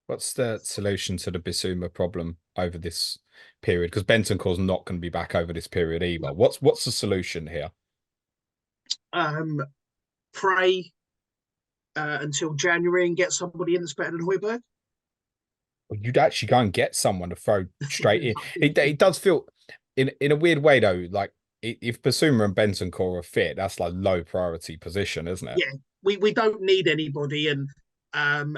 What's the solution to the Bissouma problem over this period? Because Bentancur's not going to be back over this period either. What's the solution here? Um, Pray until January and get somebody in that's better than Højbjerg. Well, you'd actually go and get someone to throw straight in. It does feel in a weird way though, like if Bissouma and Bentancur are fit, that's like low priority position, isn't it? Yeah, we don't need anybody, and um,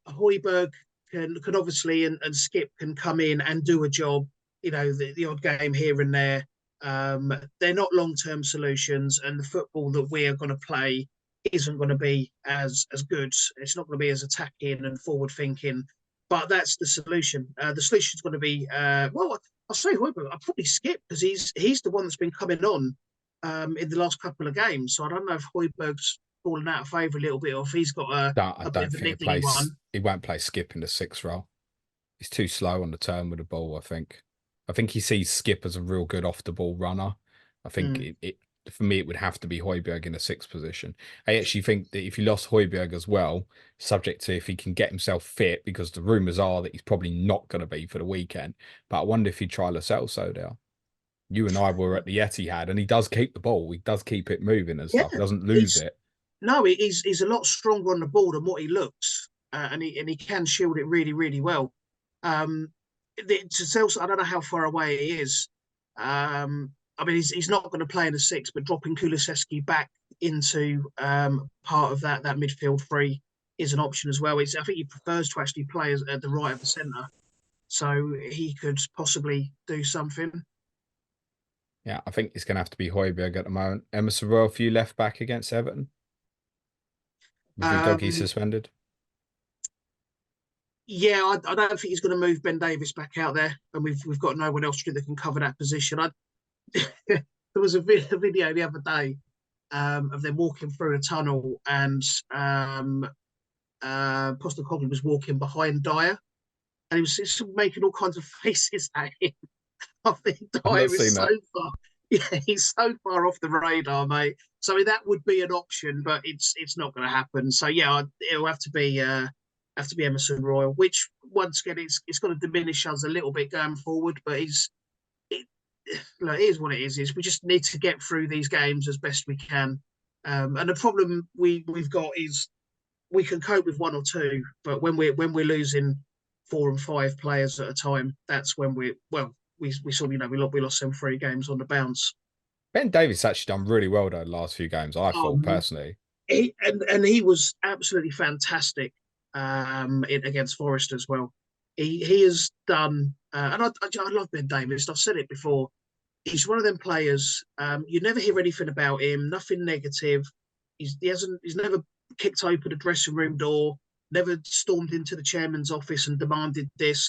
Højbjerg can obviously and Skip can come in and do a job. You know, the odd game here and there. They're not long term solutions, and the football that we are going to play isn't going to be as good. It's not going to be as attacking and forward thinking. But that's the solution. The solution is going to be well. I'll say Højbjerg. I'll probably Skip because he's the one that's been coming on in the last couple of games. So I don't know if Højbjerg's fallen out of favour a little bit, or if he's got I a bit don't of a think niggly one. he won't play Skip in the sixth role. He's too slow on the turn with the ball, I think. I think he sees Skip as a real good off the ball runner. I think it for me it would have to be Højbjerg in a sixth position. I actually think that if you lost Højbjerg as well, subject to if he can get himself fit, because the rumours are that he's probably not going to be for the weekend. But I wonder if he'd try Lo Celso there. You and I were at the Etihad, and he does keep the ball. He does keep it moving and stuff. Yeah, He doesn't lose he's it. no, he's a lot stronger on the ball than what he looks, and he can shield it really well. Um, to Celso, I don't know how far away he is. I mean, he's not going to play in the six, but dropping Kulusevski back into part of that midfield three is an option as well. I think he prefers to actually play at the right of the centre, so he could possibly do something. Yeah, I think it's going to have to be Højbjerg at the moment. Emerson Royal, for you left back against Everton with Udogie Um, suspended. yeah, I don't think he's going to move Ben Davis back out there, and we've got no one else that can cover that position. There was a video the other day of them walking through a tunnel, and Postecoglou was walking behind Dyer, and he was just making all kinds of faces at him. I think I've Dyer not is seen so that. far, yeah, he's so far off the radar, mate. So that would be an option, but it's not going to happen. So yeah, it'll have to be Emerson Royal, which once again it's going to diminish us a little bit going forward, but it, it is what it is. Is we just need to get through these games as best we can. And the problem we've got is we can cope with one or two, but when we're losing 4 and 5 players at a time, that's when we saw we lost them 3 games on the bounce. Ben Davis actually done really well though the last few games, I thought Um, personally. and he was absolutely fantastic against Forest as well. He has done, and I love Ben Davis. I've said it before. He's one of them players. You never hear anything about him. Nothing negative. He's never kicked open a dressing room door. Never stormed into the chairman's office and demanded this.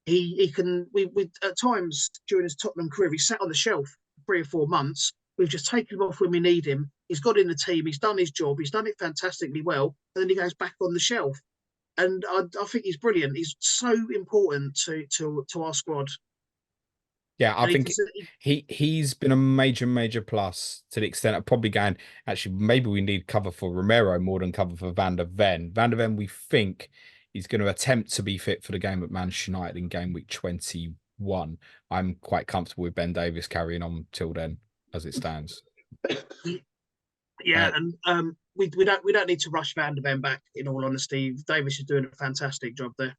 He can. We at times during his Tottenham career, he sat on the shelf for 3 or 4 months. We've just taken him off when we need him. He's got in the team. He's done his job. He's done it fantastically well, and then he goes back on the shelf. And I think he's brilliant. He's so important to our squad. Yeah, I And think he's been a major plus to the extent of probably going, actually, maybe we need cover for Romero more than cover for Van der Ven. Van der Ven, we think, is going to attempt to be fit for the game at Manchester United in game week 21. I'm quite comfortable with Ben Davis carrying on till then, as it stands. Yeah, and we don't need to rush Van der Ven back. In all honesty, Davis is doing a fantastic job there.